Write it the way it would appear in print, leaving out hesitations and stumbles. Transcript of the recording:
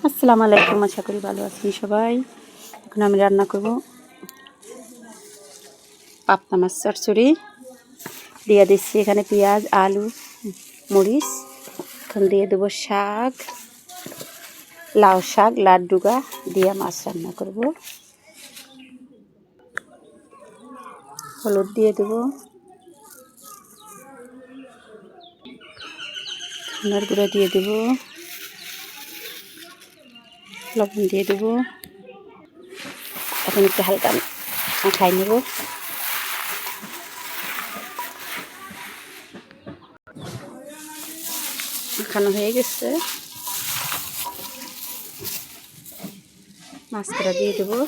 আসসালামু আলাইকুম, আশা করি ভালো আছেন সবাই। এখন আমি রান্না করব পাবদা মাছ চচ্চড়ি। দিয়ে দিচ্ছি এখানে পেঁয়াজ, আলু, মরিচ। এখন দিয়ে দেবো শাক, লাউ শাক, লাড্ডুগা দিয়ে মাছ রান্না করব। হলুদ দিয়ে দেবো, ধনিয়ার গুঁড়া দিয়ে দেবো, লবণ দিয়ে দেবো। এখন একটু হালকা মাখাই নেব। মাখানো হয়ে গেছে, মাছটা দিয়ে দেবো।